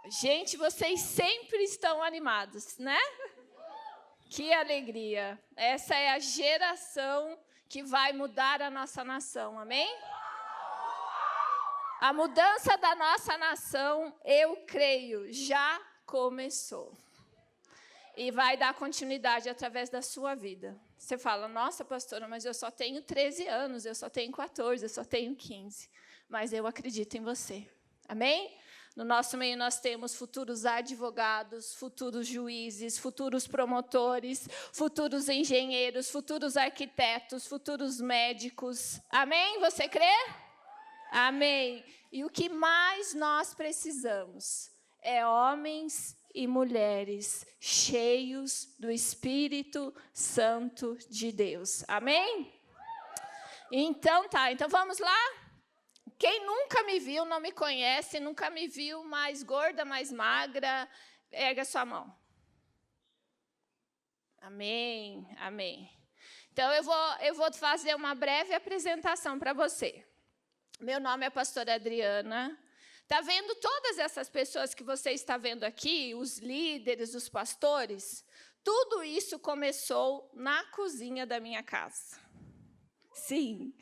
Gente, vocês sempre estão animados, né? Que alegria. Essa é a geração que vai mudar a nossa nação, amém? A mudança da nossa nação, eu creio, já começou. E vai dar continuidade através da sua vida. Você fala, nossa, pastora, mas eu só tenho 13 anos, eu só tenho 14, eu só tenho 15. Mas eu acredito em você. Amém? No nosso meio nós temos futuros advogados, futuros juízes, futuros promotores, futuros engenheiros, futuros arquitetos, futuros médicos. Amém? Você crê? Amém. E o que mais nós precisamos é homens e mulheres cheios do Espírito Santo de Deus. Amém? Então tá, então vamos lá? Quem nunca me viu, não me conhece, nunca me viu mais gorda, mais magra, erga sua mão. Amém, amém. Então, eu vou fazer uma breve apresentação para você. Meu nome é pastora Adriana. Está vendo todas essas pessoas que você está vendo aqui, os líderes, os pastores? Tudo isso começou na cozinha da minha casa. Sim.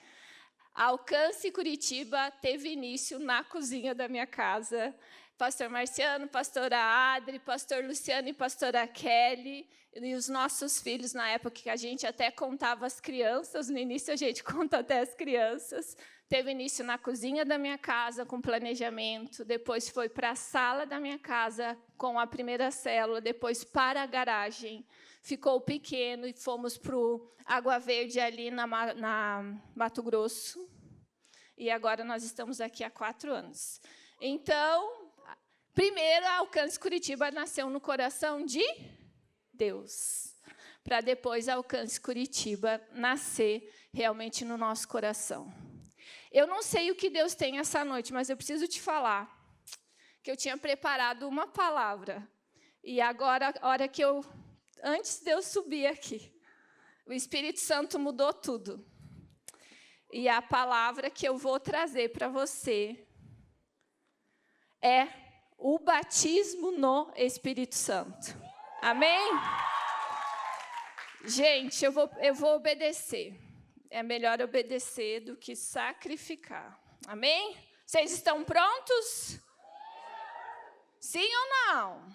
Alcance Curitiba teve início na cozinha da minha casa. Pastor Marciano, pastora Adri, pastor Luciano e pastora Kelly, e os nossos filhos, na época que a gente até contava as crianças, no início a gente conta até as crianças, teve início na cozinha da minha casa, com planejamento, depois foi para a sala da minha casa, com a primeira célula, depois para a garagem, ficou pequeno e fomos para o Água Verde, ali na Mato Grosso, e agora nós estamos aqui há 4 anos. Então, primeiro, a Alcance Curitiba nasceu no coração de Deus, para depois a Alcance Curitiba nascer realmente no nosso coração. Eu não sei o que Deus tem essa noite, mas eu preciso te falar que eu tinha preparado uma palavra, e agora, a hora que antes de eu subir aqui, o Espírito Santo mudou tudo. E a palavra que eu vou trazer para você é o batismo no Espírito Santo. Amém? Gente, eu vou obedecer. É melhor obedecer do que sacrificar. Amém? Vocês estão prontos? Sim ou não?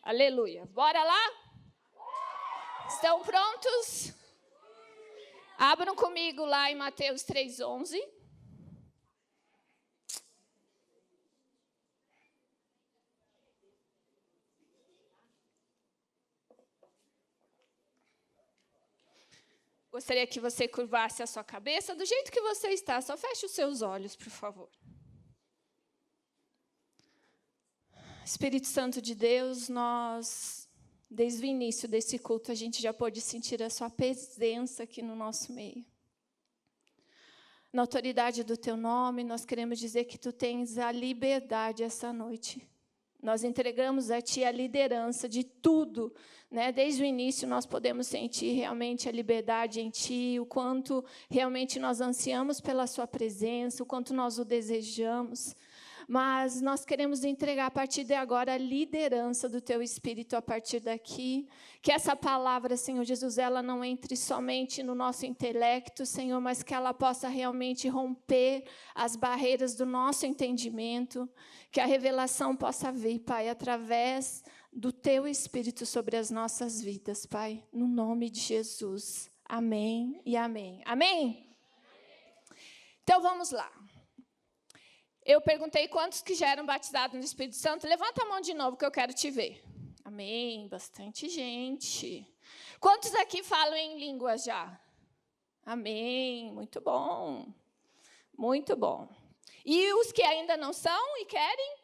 Aleluia. Bora lá? Estão prontos? Abram comigo lá em Mateus 3:11. Gostaria que você curvasse a sua cabeça do jeito que você está. Só feche os seus olhos, por favor. Espírito Santo de Deus, nós, desde o início desse culto, a gente já pôde sentir a sua presença aqui no nosso meio. Na autoridade do teu nome, nós queremos dizer que tu tens a liberdade essa noite. Nós entregamos a ti a liderança de tudo, né? Desde o início nós podemos sentir realmente a liberdade em ti, o quanto realmente nós ansiamos pela sua presença, o quanto nós o desejamos. Mas nós queremos entregar a partir de agora a liderança do teu Espírito a partir daqui. Que essa palavra, Senhor Jesus, ela não entre somente no nosso intelecto, Senhor, mas que ela possa realmente romper as barreiras do nosso entendimento. Que a revelação possa vir, Pai, através do teu Espírito sobre as nossas vidas, Pai. No nome de Jesus. Amém e amém. Amém? Então, vamos lá. Eu perguntei quantos que já eram batizados no Espírito Santo. Levanta a mão de novo que eu quero te ver. Amém, bastante gente. Quantos aqui falam em línguas já? Amém, muito bom. Muito bom. E os que ainda não são e querem?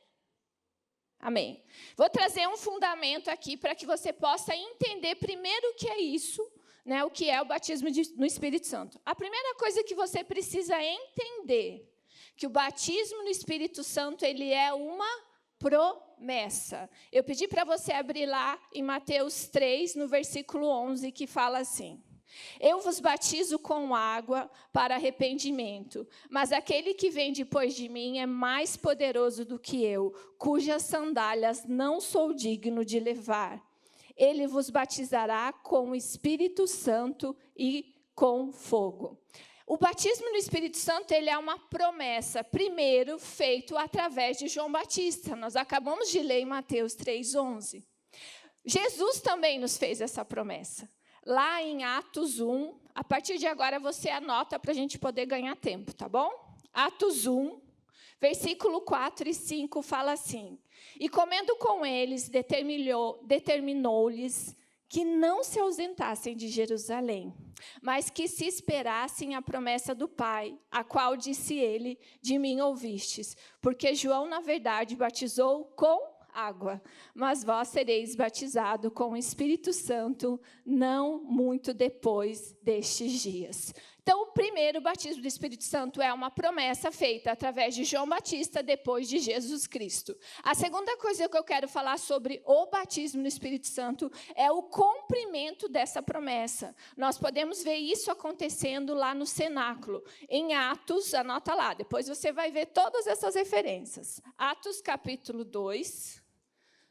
Amém. Vou trazer um fundamento aqui para que você possa entender primeiro o que é isso, né, o que é o batismo no Espírito Santo. A primeira coisa que você precisa entender que o batismo no Espírito Santo, ele é uma promessa. Eu pedi para você abrir lá em Mateus 3, no versículo 11, que fala assim: Eu vos batizo com água para arrependimento, mas aquele que vem depois de mim é mais poderoso do que eu, cujas sandálias não sou digno de levar. Ele vos batizará com o Espírito Santo e com fogo. O batismo no Espírito Santo, ele é uma promessa, primeiro feito através de João Batista. Nós acabamos de ler em Mateus 3:11. Jesus também nos fez essa promessa. Lá em Atos 1, a partir de agora você anota para a gente poder ganhar tempo, tá bom? Atos 1, versículo 4 e 5 fala assim: E comendo com eles, determinou-lhes que não se ausentassem de Jerusalém, mas que se esperassem a promessa do Pai, a qual disse ele: De mim ouvistes, porque João, na verdade, batizou com água, mas vós sereis batizados com o Espírito Santo não muito depois destes dias. Então, o primeiro batismo do Espírito Santo é uma promessa feita através de João Batista, depois de Jesus Cristo. A segunda coisa que eu quero falar sobre o batismo no Espírito Santo é o cumprimento dessa promessa. Nós podemos ver isso acontecendo lá no cenáculo. Em Atos, anota lá, depois você vai ver todas essas referências. Atos capítulo 2,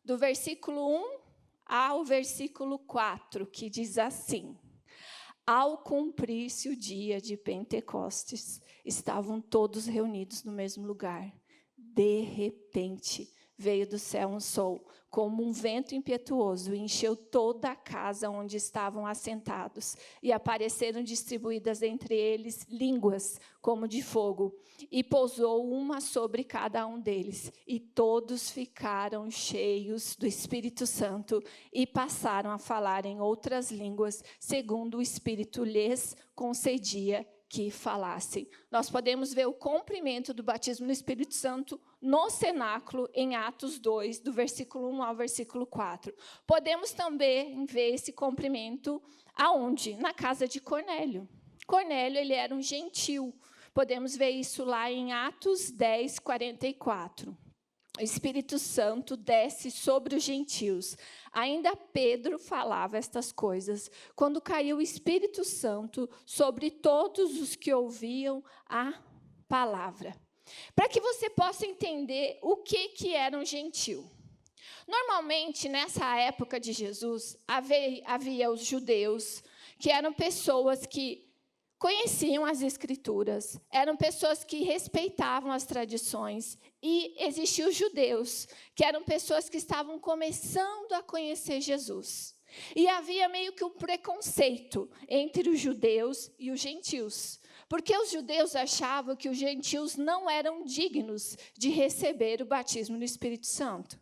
do versículo 1 ao versículo 4, que diz assim: Ao cumprir-se o dia de Pentecostes, estavam todos reunidos no mesmo lugar. De repente, veio do céu um som, como um vento impetuoso, e encheu toda a casa onde estavam assentados. E apareceram distribuídas entre eles línguas, como de fogo, e pousou uma sobre cada um deles. E todos ficaram cheios do Espírito Santo e passaram a falar em outras línguas, segundo o Espírito lhes concedia que falassem. Nós podemos ver o cumprimento do batismo no Espírito Santo no cenáculo, em Atos 2, do versículo 1 ao versículo 4. Podemos também ver esse cumprimento aonde? Na casa de Cornélio. Cornélio, ele era um gentil. Podemos ver isso lá em Atos 10, 44. O Espírito Santo desce sobre os gentios. Ainda Pedro falava estas coisas, quando caiu o Espírito Santo sobre todos os que ouviam a palavra. Para que você possa entender o que era um gentil. Normalmente, nessa época de Jesus, havia os judeus, que eram pessoas que conheciam as Escrituras, eram pessoas que respeitavam as tradições, e existiam os judeus, que eram pessoas que estavam começando a conhecer Jesus. E havia meio que um preconceito entre os judeus e os gentios, porque os judeus achavam que os gentios não eram dignos de receber o batismo no Espírito Santo.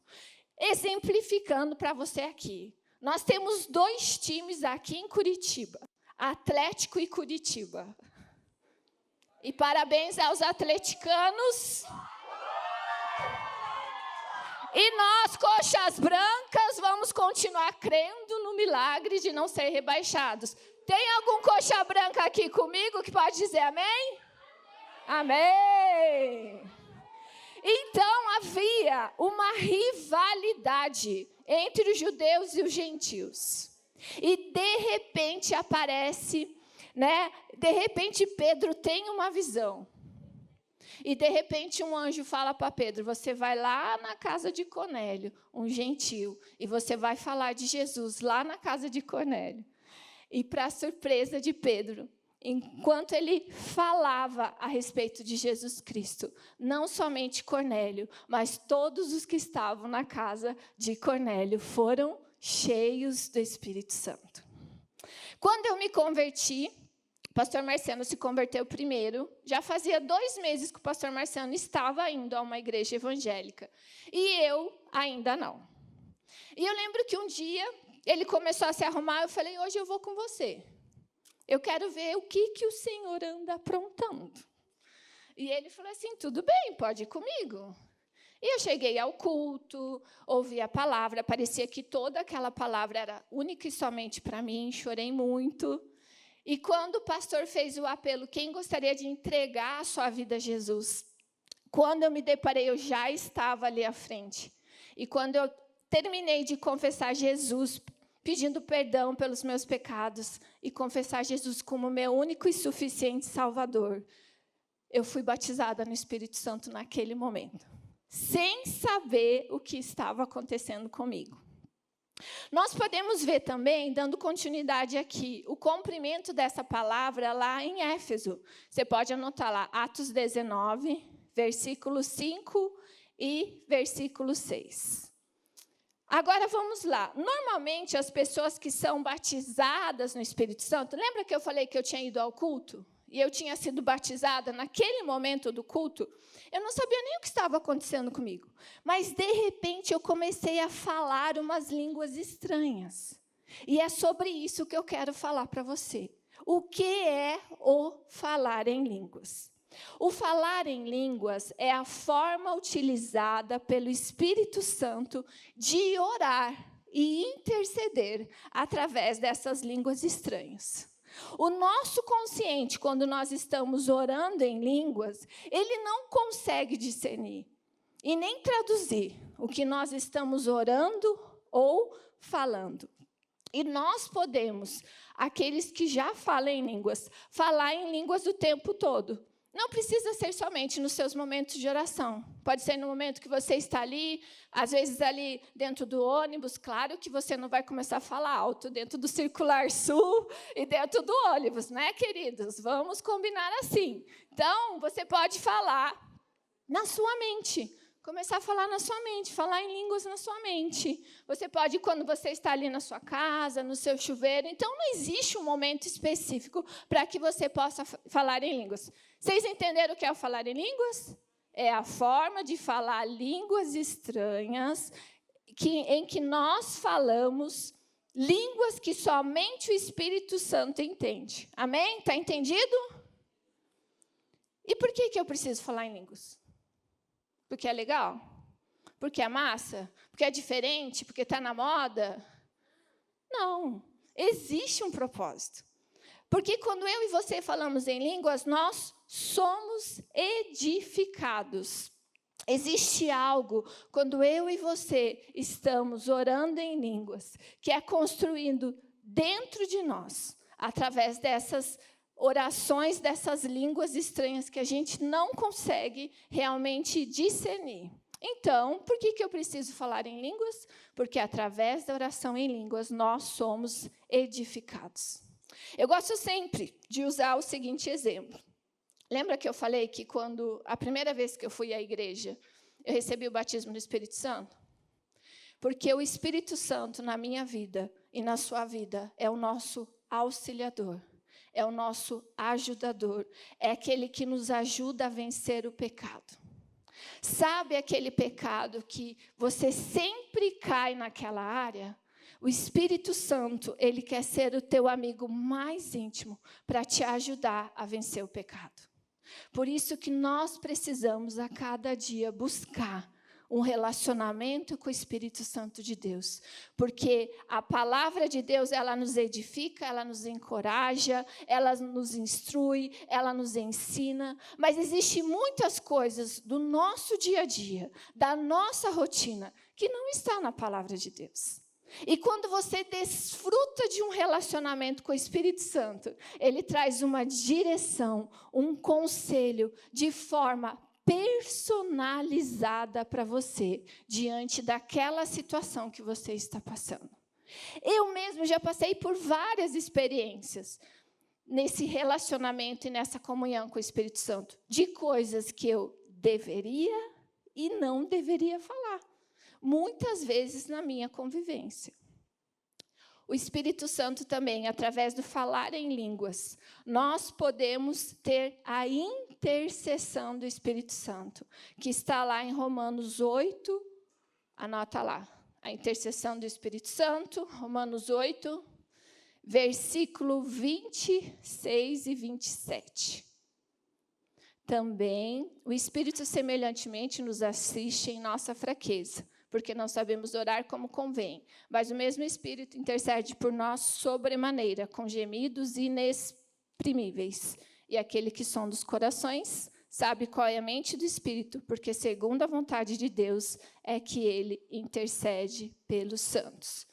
Exemplificando para você aqui, nós temos 2 times aqui em Curitiba, Atlético e Curitiba. E parabéns aos atleticanos. E nós, coxas brancas, vamos continuar crendo no milagre de não ser rebaixados. Tem algum coxa branca aqui comigo que pode dizer amém? Amém! Então, havia uma rivalidade entre os judeus e os gentios. E, de repente, aparece, de repente, Pedro tem uma visão. E, de repente, um anjo fala para Pedro: você vai lá na casa de Cornélio, um gentil, e você vai falar de Jesus lá na casa de Cornélio. E, para a surpresa de Pedro, enquanto ele falava a respeito de Jesus Cristo, não somente Cornélio, mas todos os que estavam na casa de Cornélio foram cheios do Espírito Santo. Quando eu me converti, o pastor Marciano se converteu primeiro. Já fazia 2 meses que o pastor Marciano estava indo a uma igreja evangélica. E eu ainda não. E eu lembro que um dia ele começou a se arrumar. Eu falei: hoje eu vou com você. Eu quero ver o que o Senhor anda aprontando. E ele falou assim: tudo bem, pode ir comigo. E eu cheguei ao culto, ouvi a palavra. Parecia que toda aquela palavra era única e somente para mim. Chorei muito. E quando o pastor fez o apelo: quem gostaria de entregar a sua vida a Jesus? Quando eu me deparei, eu já estava ali à frente. E quando eu terminei de confessar Jesus pedindo perdão pelos meus pecados e confessar Jesus como meu único e suficiente Salvador, eu fui batizada no Espírito Santo naquele momento, sem saber o que estava acontecendo comigo. Nós podemos ver também, dando continuidade aqui, o cumprimento dessa palavra lá em Éfeso. Você pode anotar lá, Atos 19, versículo 5 e versículo 6. Agora vamos lá. Normalmente as pessoas que são batizadas no Espírito Santo, lembra que eu falei que eu tinha ido ao culto? E eu tinha sido batizada naquele momento do culto? Eu não sabia nem o que estava acontecendo comigo. Mas, de repente, eu comecei a falar umas línguas estranhas. E é sobre isso que eu quero falar para você. O que é o falar em línguas? O falar em línguas é a forma utilizada pelo Espírito Santo de orar e interceder através dessas línguas estranhas. O nosso consciente, quando nós estamos orando em línguas, ele não consegue discernir e nem traduzir o que nós estamos orando ou falando. E nós podemos, aqueles que já falam em línguas, falar em línguas o tempo todo. Não precisa ser somente nos seus momentos de oração. Pode ser no momento que você está ali, às vezes ali dentro do ônibus. Claro que você não vai começar a falar alto dentro do Circular Sul e dentro do ônibus, né, queridos? Vamos combinar assim. Então, você pode falar na sua mente. Começar a falar na sua mente, falar em línguas na sua mente. Você pode, quando você está ali na sua casa, no seu chuveiro. Então, não existe um momento específico para que você possa falar em línguas. Vocês entenderam o que é o falar em línguas? É a forma de falar línguas estranhas em que nós falamos línguas que somente o Espírito Santo entende. Amém? Está entendido? E por que eu preciso falar em línguas? Porque é legal? Porque é massa? Porque é diferente? Porque está na moda? Não. Existe um propósito. Porque quando eu e você falamos em línguas, nós somos edificados. Existe algo, quando eu e você estamos orando em línguas, que é construindo dentro de nós, através dessas orações, dessas línguas estranhas que a gente não consegue realmente discernir. Então, por que eu preciso falar em línguas? Porque através da oração em línguas nós somos edificados. Eu gosto sempre de usar o seguinte exemplo. Lembra que eu falei que quando a primeira vez que eu fui à igreja, eu recebi o batismo do Espírito Santo? Porque o Espírito Santo na minha vida e na sua vida é o nosso auxiliador. É o nosso ajudador, é aquele que nos ajuda a vencer o pecado. Sabe aquele pecado que você sempre cai naquela área? O Espírito Santo, ele quer ser o teu amigo mais íntimo para te ajudar a vencer o pecado. Por isso que nós precisamos a cada dia buscar um relacionamento com o Espírito Santo de Deus. Porque a palavra de Deus, ela nos edifica, ela nos encoraja, ela nos instrui, ela nos ensina. Mas existem muitas coisas do nosso dia a dia, da nossa rotina, que não está na palavra de Deus. E quando você desfruta de um relacionamento com o Espírito Santo, ele traz uma direção, um conselho de forma personalizada para você, diante daquela situação que você está passando. Eu mesmo já passei por várias experiências nesse relacionamento e nessa comunhão com o Espírito Santo, de coisas que eu deveria e não deveria falar, muitas vezes na minha convivência. O Espírito Santo também, através do falar em línguas, nós podemos ter a intercessão do Espírito Santo, que está lá em Romanos 8, anota lá, a intercessão do Espírito Santo, Romanos 8, versículo 26 e 27. Também, o Espírito semelhantemente nos assiste em nossa fraqueza, porque não sabemos orar como convém, mas o mesmo Espírito intercede por nós sobremaneira, com gemidos inexprimíveis. E aquele que sonda os corações sabe qual é a mente do Espírito, porque segundo a vontade de Deus é que ele intercede pelos santos.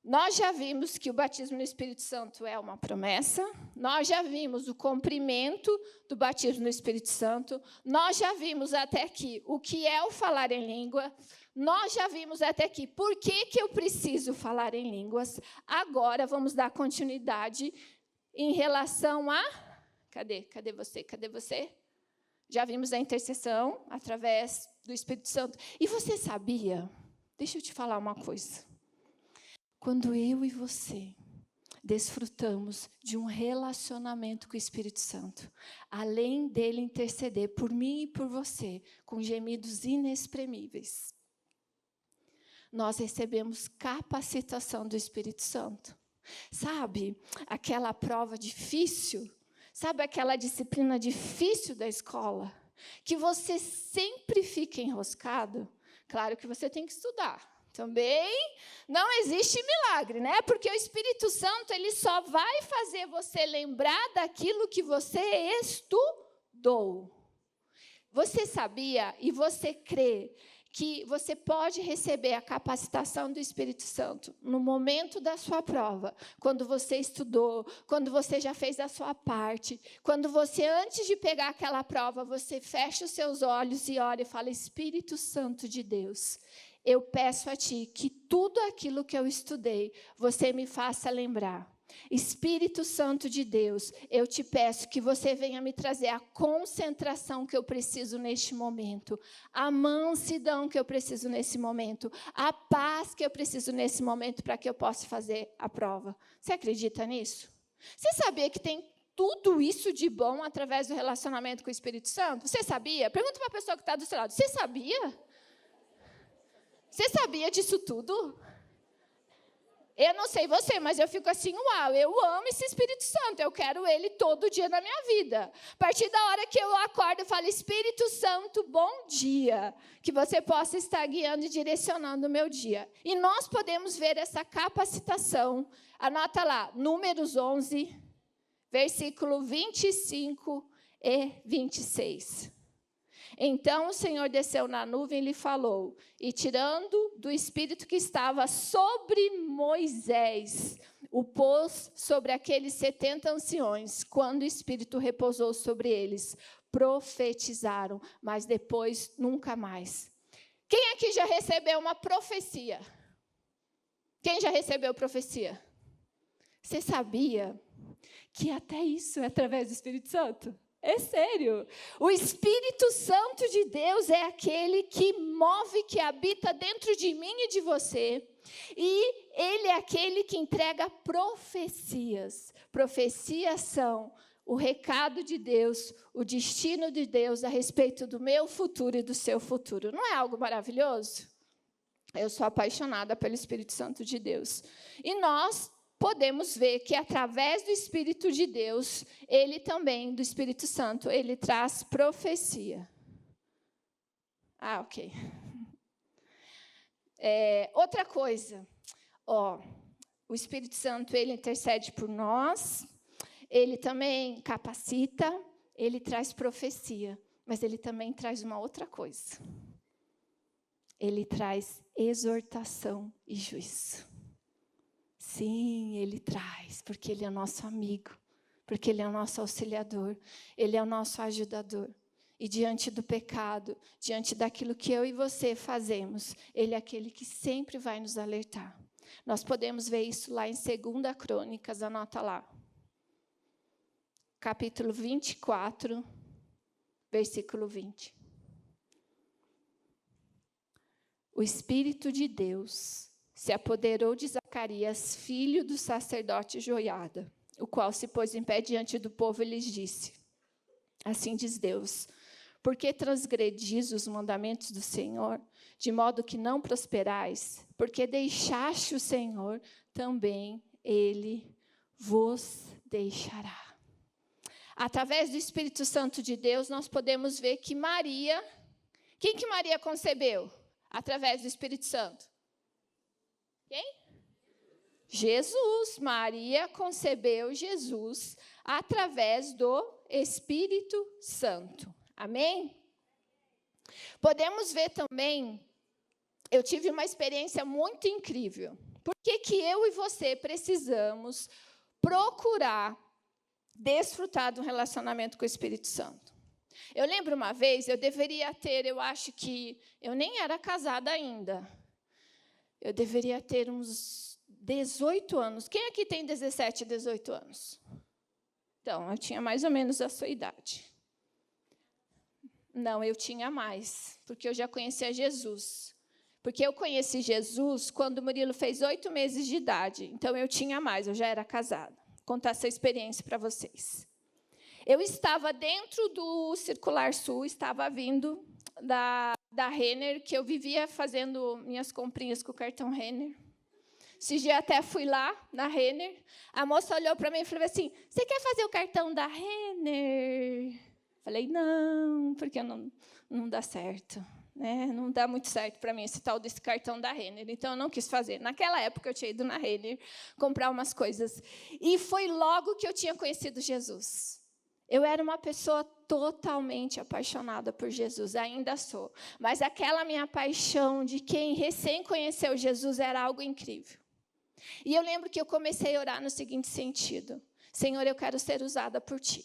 Nós já vimos que o batismo no Espírito Santo é uma promessa, nós já vimos o cumprimento do batismo no Espírito Santo, nós já vimos até aqui o que é o falar em língua, nós já vimos até aqui por que eu preciso falar em línguas. Agora vamos dar continuidade em relação a... Cadê você? Já vimos a intercessão através do Espírito Santo. E você sabia? Deixa eu te falar uma coisa. Quando eu e você desfrutamos de um relacionamento com o Espírito Santo, além dele interceder por mim e por você, com gemidos inexprimíveis, nós recebemos capacitação do Espírito Santo. Sabe aquela prova difícil? Sabe aquela disciplina difícil da escola? Que você sempre fica enroscado? Claro que você tem que estudar. Também não existe milagre, né? Porque o Espírito Santo, ele só vai fazer você lembrar daquilo que você estudou. Você sabia e você crê que você pode receber a capacitação do Espírito Santo no momento da sua prova, quando você estudou, quando você já fez a sua parte, quando você, antes de pegar aquela prova, você fecha os seus olhos e ora e fala: Espírito Santo de Deus, eu peço a Ti que tudo aquilo que eu estudei, você me faça lembrar. Espírito Santo de Deus, eu te peço que você venha me trazer a concentração que eu preciso neste momento, a mansidão que eu preciso nesse momento, a paz que eu preciso nesse momento para que eu possa fazer a prova. Você acredita nisso? Você sabia que tem tudo isso de bom através do relacionamento com o Espírito Santo? Você sabia? Pergunta para a pessoa que está do seu lado. Você sabia? Você sabia disso tudo? Eu não sei você, mas eu fico assim, uau, eu amo esse Espírito Santo, eu quero ele todo dia na minha vida. A partir da hora que eu acordo, eu falo: Espírito Santo, bom dia, que você possa estar guiando e direcionando o meu dia. E nós podemos ver essa capacitação, anota lá, Números 11, versículo 25 e 26. Então o Senhor desceu na nuvem e lhe falou, e tirando do Espírito que estava sobre Moisés, o pôs sobre aqueles 70 anciões. Quando o Espírito repousou sobre eles, profetizaram, mas depois nunca mais. Quem aqui já recebeu uma profecia? Quem já recebeu profecia? Você sabia que até isso é através do Espírito Santo? É sério. O Espírito Santo de Deus é aquele que move, que habita dentro de mim e de você. E ele é aquele que entrega profecias. Profecias são o recado de Deus, o destino de Deus a respeito do meu futuro e do seu futuro. Não é algo maravilhoso? Eu sou apaixonada pelo Espírito Santo de Deus. E nós podemos ver que, através do Espírito de Deus, ele também, do Espírito Santo, ele traz profecia. Ah, ok. Outra coisa, o Espírito Santo, ele intercede por nós, ele também capacita, ele traz profecia, mas ele também traz uma outra coisa. Ele traz exortação e juízo. Sim, ele traz, porque ele é nosso amigo, porque ele é o nosso auxiliador, ele é o nosso ajudador. E diante do pecado, diante daquilo que eu e você fazemos, ele é aquele que sempre vai nos alertar. Nós podemos ver isso lá em 2 Crônicas, anota lá. Capítulo 24, versículo 20. O Espírito de Deus se apoderou de Zacarias, filho do sacerdote Joiada, o qual se pôs em pé diante do povo e lhes disse: assim diz Deus, por que transgredis os mandamentos do Senhor, de modo que não prosperais? Porque deixaste o Senhor, também Ele vos deixará. Através do Espírito Santo de Deus, nós podemos ver que Maria... Quem que Maria concebeu? Através do Espírito Santo. Quem? Jesus. Maria concebeu Jesus através do Espírito Santo. Amém? Podemos ver também, eu tive uma experiência muito incrível. Por que que eu e você precisamos procurar desfrutar de um relacionamento com o Espírito Santo? Eu lembro uma vez, eu acho que eu nem era casada ainda. Eu deveria ter uns 18 anos. Quem aqui tem 17, 18 anos? Então, eu tinha mais ou menos a sua idade. Não, eu tinha mais, porque eu já conhecia Jesus. Porque eu conheci Jesus quando o Murilo fez 8 meses de idade. Então, eu tinha mais, eu já era casada. Vou contar essa experiência para vocês. Eu estava dentro do Circular Sul, estava vindo da Renner, que eu vivia fazendo minhas comprinhas com o cartão Renner. Esse dia até fui lá, na Renner. A moça olhou para mim e falou assim, você quer fazer o cartão da Renner? Falei, não, porque não dá certo. Né? Não dá muito certo para mim esse tal desse cartão da Renner. Então, eu não quis fazer. Naquela época, eu tinha ido na Renner comprar umas coisas. E foi logo que eu tinha conhecido Jesus. Eu era uma pessoa totalmente apaixonada por Jesus, ainda sou. Mas aquela minha paixão de quem recém conheceu Jesus era algo incrível. E eu lembro que eu comecei a orar no seguinte sentido. Senhor, eu quero ser usada por Ti.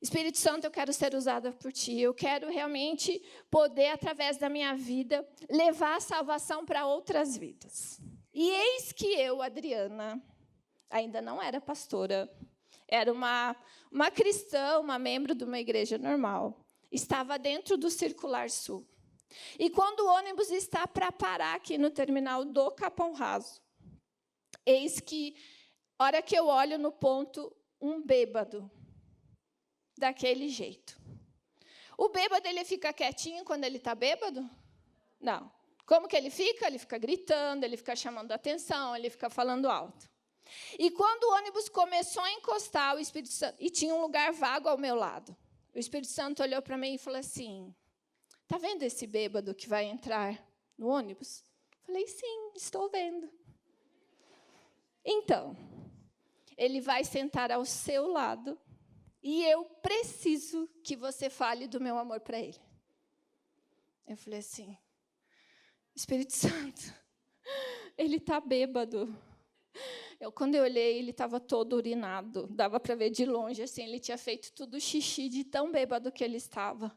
Espírito Santo, eu quero ser usada por Ti. Eu quero realmente poder, através da minha vida, levar a salvação para outras vidas. E eis que eu, Adriana, ainda não era pastora, era uma cristã, uma membro de uma igreja normal. Estava dentro do Circular Sul. E quando o ônibus está para parar aqui no terminal do Capão Raso, eis que, hora que eu olho no ponto, um bêbado, daquele jeito. O bêbado, ele fica quietinho quando ele está bêbado? Não. Como que ele fica? Ele fica gritando, ele fica chamando a atenção, ele fica falando alto. E quando o ônibus começou a encostar, o Espírito Santo, e tinha um lugar vago ao meu lado, o Espírito Santo olhou para mim e falou assim, está vendo esse bêbado que vai entrar no ônibus? Falei, sim, estou vendo. Então, ele vai sentar ao seu lado e eu preciso que você fale do meu amor para ele. Eu falei assim, Espírito Santo, ele está bêbado. Quando eu olhei, ele estava todo urinado. Dava para ver de longe, assim, ele tinha feito tudo xixi de tão bêbado que ele estava.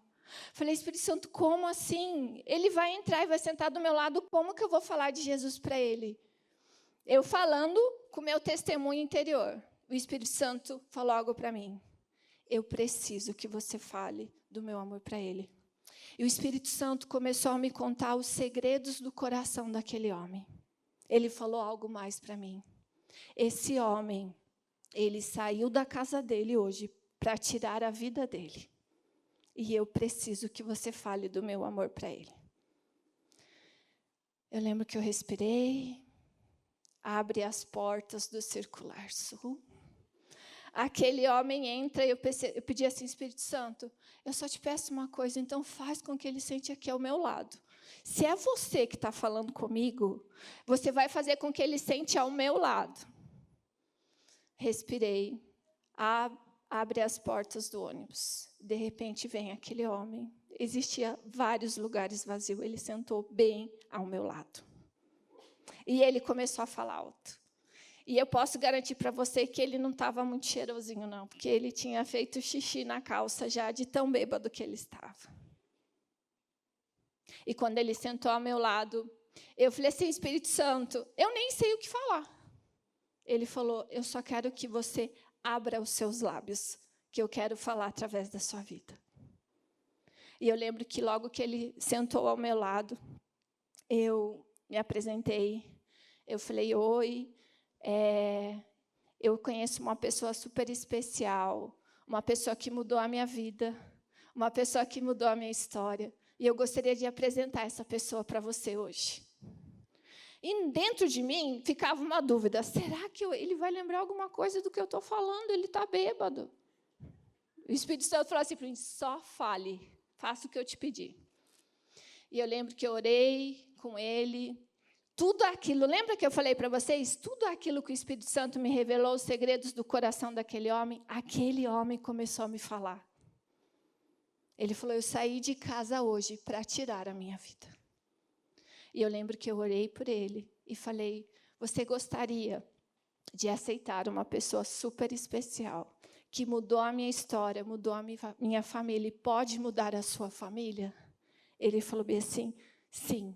Falei, Espírito Santo, como assim? Ele vai entrar e vai sentar do meu lado, como que eu vou falar de Jesus para ele? Eu falando com o meu testemunho interior. O Espírito Santo falou algo para mim. Eu preciso que você fale do meu amor para ele. E o Espírito Santo começou a me contar os segredos do coração daquele homem. Ele falou algo mais para mim. Esse homem, ele saiu da casa dele hoje para tirar a vida dele. E eu preciso que você fale do meu amor para ele. Eu lembro que eu respirei, abre as portas do Circular Sul. Aquele homem entra e eu pedi assim, Espírito Santo, eu só te peço uma coisa, então faz com que ele sente aqui ao meu lado. Se é você que está falando comigo, você vai fazer com que ele sente ao meu lado. Respirei, abre as portas do ônibus. De repente vem aquele homem. Existia vários lugares vazios. Ele sentou bem ao meu lado. E ele começou a falar alto. E eu posso garantir para você que ele não estava muito cheirosinho, não, porque ele tinha feito xixi na calça já de tão bêbado que ele estava. E quando ele sentou ao meu lado, eu falei assim, Espírito Santo, eu nem sei o que falar. Ele falou, eu só quero que você abra os seus lábios, que eu quero falar através da sua vida. E eu lembro que logo que ele sentou ao meu lado, eu me apresentei, eu falei, oi, eu conheço uma pessoa super especial, uma pessoa que mudou a minha vida, uma pessoa que mudou a minha história, e eu gostaria de apresentar essa pessoa para você hoje. E dentro de mim ficava uma dúvida, será que ele vai lembrar alguma coisa do que eu estou falando? Ele está bêbado. O Espírito Santo falou assim para mim, só fale, faça o que eu te pedi. E eu lembro que eu orei com ele, tudo aquilo, lembra que eu falei para vocês? Tudo aquilo que o Espírito Santo me revelou, os segredos do coração daquele homem, aquele homem começou a me falar. Ele falou, eu saí de casa hoje para tirar a minha vida. E eu lembro que eu orei por ele, e falei, você gostaria de aceitar uma pessoa super especial, que mudou a minha história, mudou a minha família, e pode mudar a sua família? Ele falou bem assim, sim.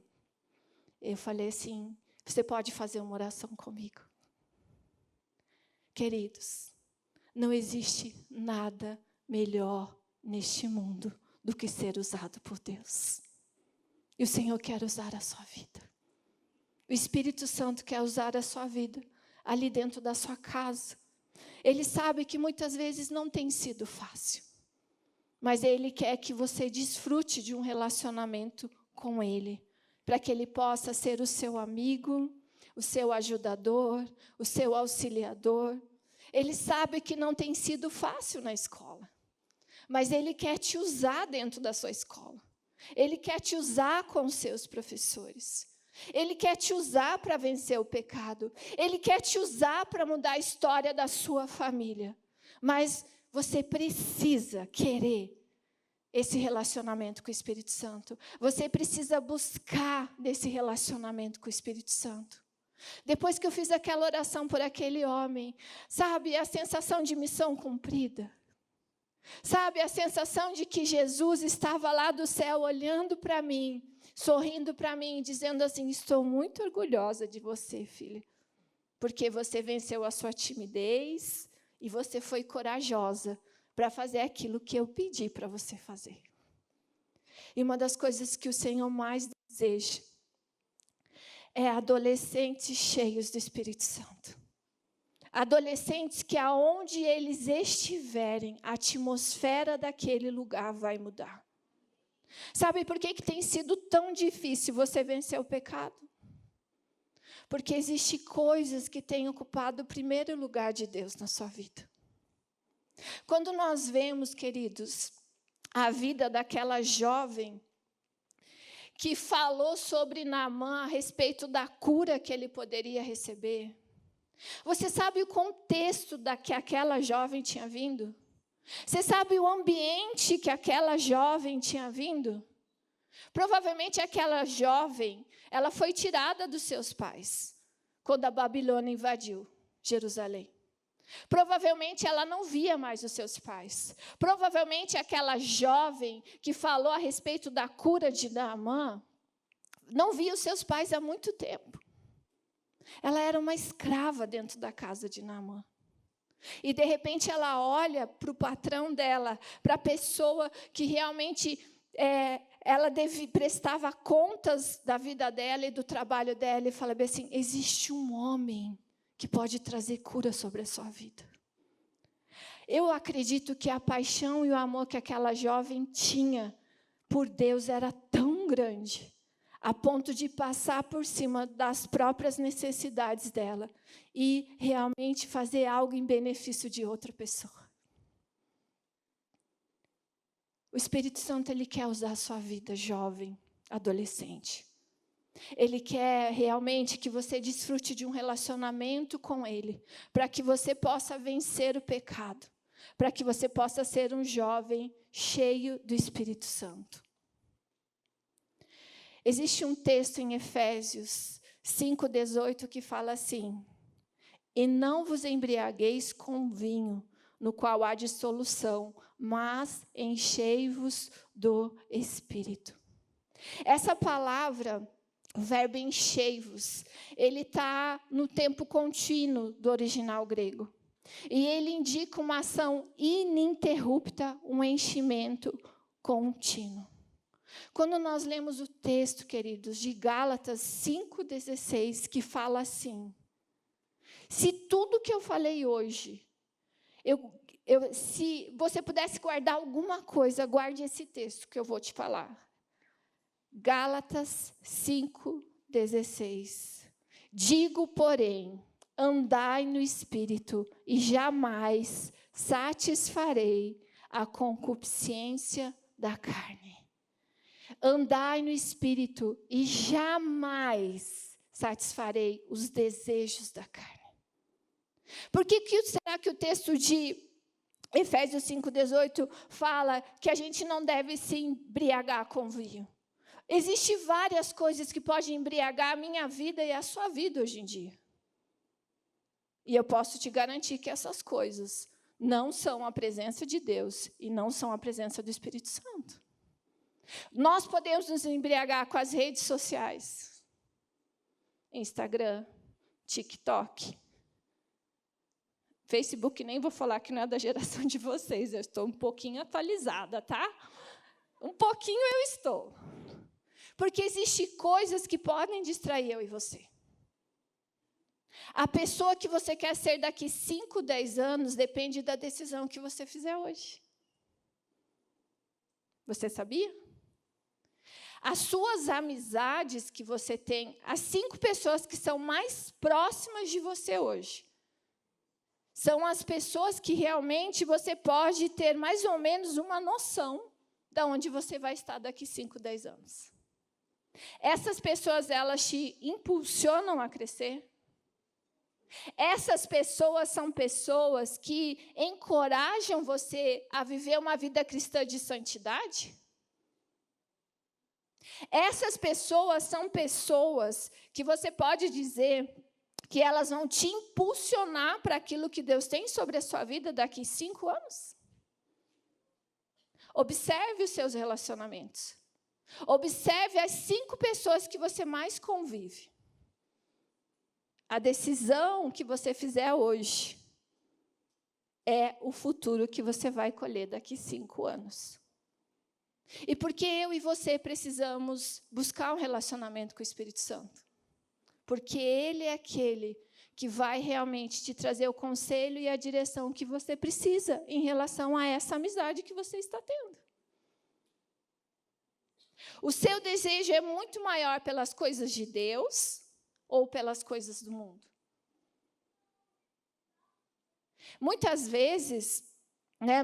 Eu falei assim, você pode fazer uma oração comigo? Queridos, não existe nada melhor neste mundo do que ser usado por Deus. E o Senhor quer usar a sua vida. O Espírito Santo quer usar a sua vida ali dentro da sua casa. Ele sabe que muitas vezes não tem sido fácil. Mas Ele quer que você desfrute de um relacionamento com Ele, para que Ele possa ser o seu amigo, o seu ajudador, o seu auxiliador. Ele sabe que não tem sido fácil na escola, mas Ele quer te usar dentro da sua escola. Ele quer te usar com os seus professores. Ele quer te usar para vencer o pecado. Ele quer te usar para mudar a história da sua família. Mas você precisa querer esse relacionamento com o Espírito Santo. Você precisa buscar desse relacionamento com o Espírito Santo. Depois que eu fiz aquela oração por aquele homem, sabe, a sensação de missão cumprida. Sabe, a sensação de que Jesus estava lá do céu olhando para mim, sorrindo para mim, dizendo assim, estou muito orgulhosa de você, filha, porque você venceu a sua timidez e você foi corajosa para fazer aquilo que eu pedi para você fazer. E uma das coisas que o Senhor mais deseja é adolescentes cheios do Espírito Santo. Adolescentes que aonde eles estiverem, a atmosfera daquele lugar vai mudar. Sabe por que tem sido tão difícil você vencer o pecado? Porque existem coisas que têm ocupado o primeiro lugar de Deus na sua vida. Quando nós vemos, queridos, a vida daquela jovem que falou sobre Naamã a respeito da cura que ele poderia receber, você sabe o contexto da que aquela jovem tinha vindo? Você sabe o ambiente que aquela jovem tinha vindo? Provavelmente aquela jovem, ela foi tirada dos seus pais quando a Babilônia invadiu Jerusalém. Provavelmente ela não via mais os seus pais. Provavelmente aquela jovem que falou a respeito da cura de Naamã não via os seus pais há muito tempo. Ela era uma escrava dentro da casa de Naamã. E, de repente, ela olha para o patrão dela, para a pessoa que realmente prestava contas da vida dela e do trabalho dela, e fala bem assim, existe um homem que pode trazer cura sobre a sua vida. Eu acredito que a paixão e o amor que aquela jovem tinha por Deus era tão grande, a ponto de passar por cima das próprias necessidades dela e realmente fazer algo em benefício de outra pessoa. O Espírito Santo, ele quer usar a sua vida, jovem, adolescente. Ele quer realmente que você desfrute de um relacionamento com Ele, para que você possa vencer o pecado, para que você possa ser um jovem cheio do Espírito Santo. Existe um texto em Efésios 5:18 que fala assim, e não vos embriagueis com vinho, no qual há dissolução, mas enchei-vos do Espírito. Essa palavra, o verbo enchei-vos, ele está no tempo contínuo do original grego. E ele indica uma ação ininterrupta, um enchimento contínuo. Quando nós lemos o texto, queridos, de Gálatas 5:16, que fala assim, se tudo que eu falei hoje, se você pudesse guardar alguma coisa, guarde esse texto que eu vou te falar. Gálatas 5:16. Digo, porém, andai no Espírito e jamais satisfarei a concupiscência da carne. Andai no Espírito e jamais satisfarei os desejos da carne. Por que será que o texto de Efésios 5:18 fala que a gente não deve se embriagar com vinho? Existem várias coisas que podem embriagar a minha vida e a sua vida hoje em dia. E eu posso te garantir que essas coisas não são a presença de Deus e não são a presença do Espírito Santo. Nós podemos nos embriagar com as redes sociais. Instagram, TikTok, Facebook, nem vou falar que não é da geração de vocês, eu estou um pouquinho atualizada, tá? Um pouquinho eu estou. Porque existem coisas que podem distrair eu e você. A pessoa que você quer ser daqui 5, 10 anos depende da decisão que você fizer hoje. Você sabia? As suas amizades que você tem, as 5 pessoas que são mais próximas de você hoje, são as pessoas que realmente você pode ter mais ou menos uma noção de onde você vai estar daqui 5, 10 anos. Essas pessoas, elas te impulsionam a crescer. Essas pessoas são pessoas que encorajam você a viver uma vida cristã de santidade. Essas pessoas são pessoas que você pode dizer que elas vão te impulsionar para aquilo que Deus tem sobre a sua vida daqui 5 anos. Observe os seus relacionamentos. Observe as 5 pessoas que você mais convive. A decisão que você fizer hoje é o futuro que você vai colher daqui 5 anos. E por que eu e você precisamos buscar um relacionamento com o Espírito Santo? Porque Ele é aquele que vai realmente te trazer o conselho e a direção que você precisa em relação a essa amizade que você está tendo. O seu desejo é muito maior pelas coisas de Deus ou pelas coisas do mundo? Muitas vezes,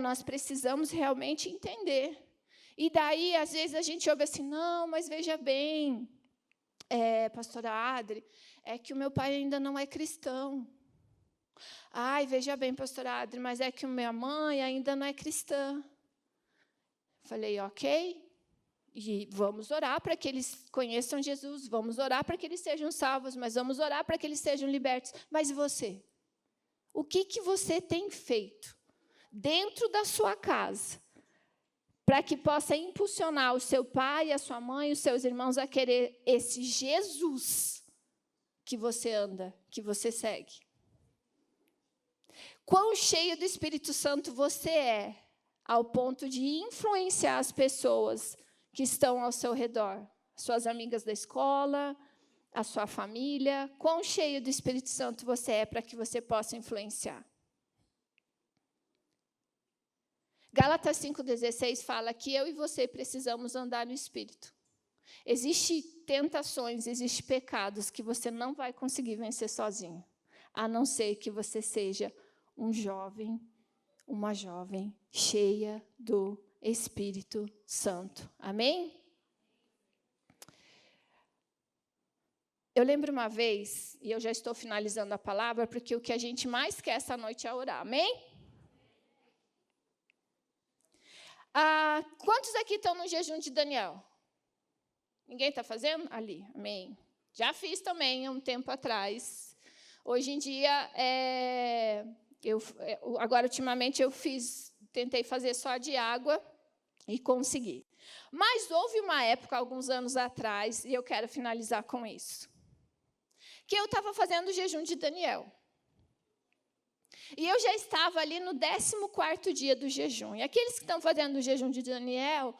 nós precisamos realmente entender. E daí, às vezes, a gente ouve assim, não, mas veja bem, pastora Adri, é que o meu pai ainda não é cristão. Ai, veja bem, pastora Adri, mas é que a minha mãe ainda não é cristã. Falei, ok. E vamos orar para que eles conheçam Jesus, vamos orar para que eles sejam salvos, mas vamos orar para que eles sejam libertos. Mas e você? O que você tem feito dentro da sua casa para que possa impulsionar o seu pai, a sua mãe, os seus irmãos a querer esse Jesus que você anda, que você segue? Quão cheio do Espírito Santo você é, ao ponto de influenciar as pessoas que estão ao seu redor, suas amigas da escola, a sua família? Quão cheio do Espírito Santo você é para que você possa influenciar? Gálatas 5,16 fala que eu e você precisamos andar no Espírito. Existem tentações, existem pecados que você não vai conseguir vencer sozinho, a não ser que você seja um jovem, uma jovem cheia do Espírito Santo. Amém? Eu lembro uma vez, e eu já estou finalizando a palavra, porque o que a gente mais quer essa noite é orar. Amém? Quantos aqui estão no jejum de Daniel? Ninguém está fazendo? Ali, amém. Já fiz também, há um tempo atrás. Hoje em dia, agora, ultimamente, tentei fazer só de água e consegui. Mas houve uma época, alguns anos atrás, e eu quero finalizar com isso, que eu estava fazendo o jejum de Daniel. E eu já estava ali no 14º dia do jejum. E aqueles que estão fazendo o jejum de Daniel,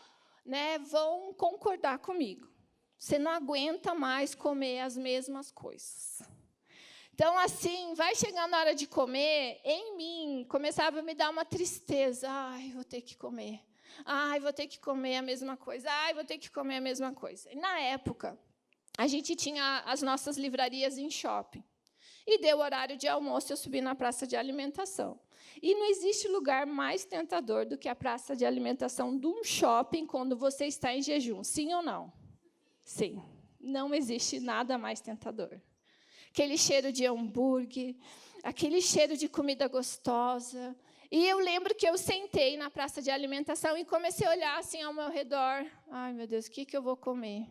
vão concordar comigo. Você não aguenta mais comer as mesmas coisas. Então, assim, vai chegando a hora de comer, em mim começava a me dar uma tristeza. Ai, vou ter que comer. Ai, vou ter que comer a mesma coisa. Ai, vou ter que comer a mesma coisa. E, na época, a gente tinha as nossas livrarias em shopping. E deu o horário de almoço, eu subi na praça de alimentação. E não existe lugar mais tentador do que a praça de alimentação de um shopping quando você está em jejum. Sim ou não? Sim. Não existe nada mais tentador. Aquele cheiro de hambúrguer, aquele cheiro de comida gostosa. E eu lembro que eu sentei na praça de alimentação e comecei a olhar assim ao meu redor. Ai, meu Deus, o que eu vou comer?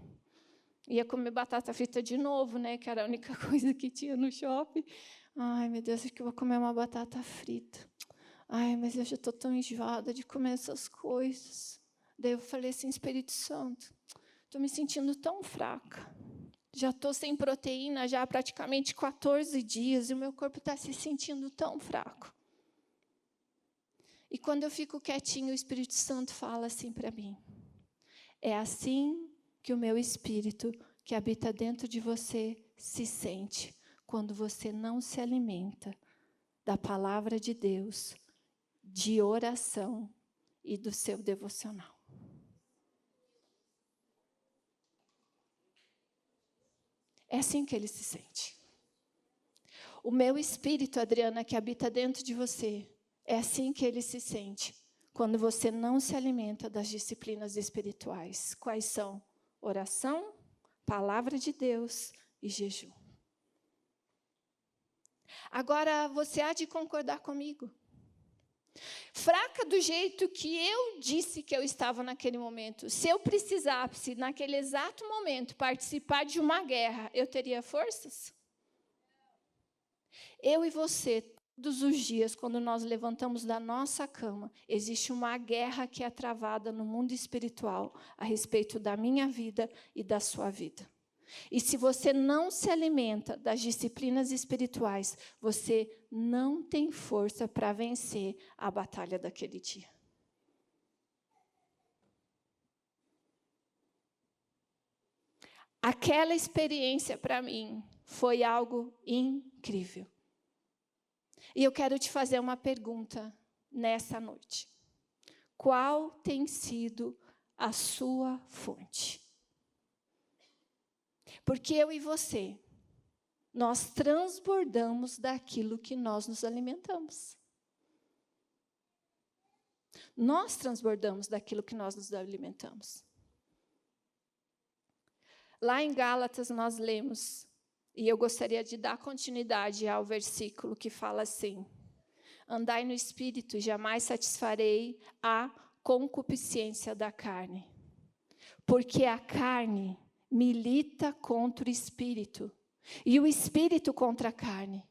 Ia comer batata frita de novo, né? Que era a única coisa que tinha no shopping. Ai, meu Deus, acho que eu vou comer uma batata frita. Ai, mas eu já estou tão enjoada de comer essas coisas. Daí eu falei assim, Espírito Santo, estou me sentindo tão fraca. Já estou sem proteína já há praticamente 14 dias e o meu corpo está se sentindo tão fraco. E quando eu fico quietinho, o Espírito Santo fala assim para mim. É assim que o meu Espírito, que habita dentro de você, se sente quando você não se alimenta da palavra de Deus, de oração e do seu devocional. É assim que ele se sente. O meu Espírito, Adriana, que habita dentro de você, é assim que ele se sente quando você não se alimenta das disciplinas espirituais. Quais são? Oração, palavra de Deus e jejum. Agora, você há de concordar comigo. Fraca do jeito que eu disse que eu estava naquele momento. Se eu precisasse, naquele exato momento, participar de uma guerra, eu teria forças? Eu e você, todos os dias, quando nós levantamos da nossa cama, existe uma guerra que é travada no mundo espiritual a respeito da minha vida e da sua vida. E se você não se alimenta das disciplinas espirituais, você não tem força para vencer a batalha daquele dia. Aquela experiência para mim foi algo incrível. E eu quero te fazer uma pergunta nessa noite. Qual tem sido a sua fonte? Porque eu e você, nós transbordamos daquilo que nós nos alimentamos. Nós transbordamos daquilo que nós nos alimentamos. Lá em Gálatas nós lemos, e eu gostaria de dar continuidade ao versículo que fala assim: andai no Espírito, jamais satisfarei a concupiscência da carne. Porque a carne milita contra o Espírito, e o Espírito contra a carne.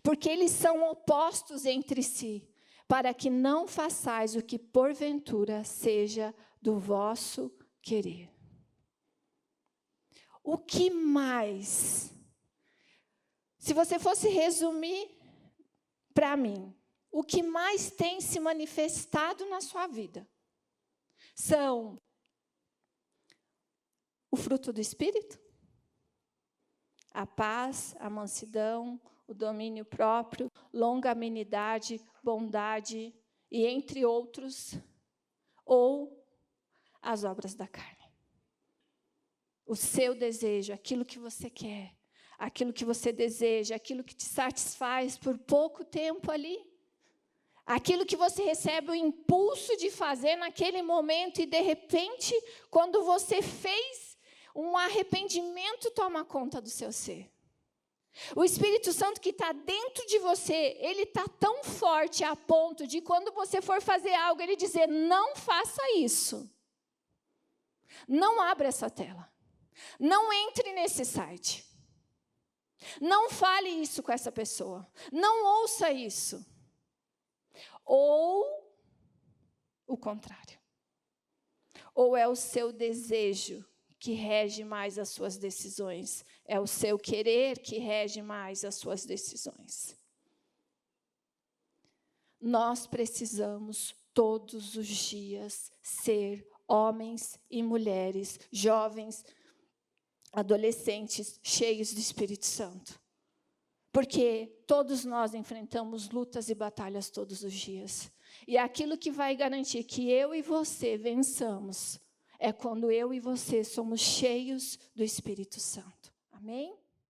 Porque eles são opostos entre si, para que não façais o que porventura seja do vosso querer. O que mais? Se você fosse resumir para mim, o que mais tem se manifestado na sua vida são o fruto do Espírito, a paz, a mansidão, o domínio próprio, longanimidade, bondade e entre outros, ou as obras da carne. O seu desejo, aquilo que você quer, aquilo que você deseja, aquilo que te satisfaz por pouco tempo ali, aquilo que você recebe o impulso de fazer naquele momento e, de repente, quando você fez, um arrependimento toma conta do seu ser. O Espírito Santo que está dentro de você, ele está tão forte a ponto de, quando você for fazer algo, ele dizer: não faça isso. Não abra essa tela. Não entre nesse site. Não fale isso com essa pessoa. Não ouça isso. Ou o contrário. Ou é o seu desejo que rege mais as suas decisões. É o seu querer que rege mais as suas decisões. Nós precisamos todos os dias ser homens e mulheres, jovens, adolescentes, cheios do Espírito Santo. Porque todos nós enfrentamos lutas e batalhas todos os dias. E aquilo que vai garantir que eu e você vençamos é quando eu e você somos cheios do Espírito Santo. Amém?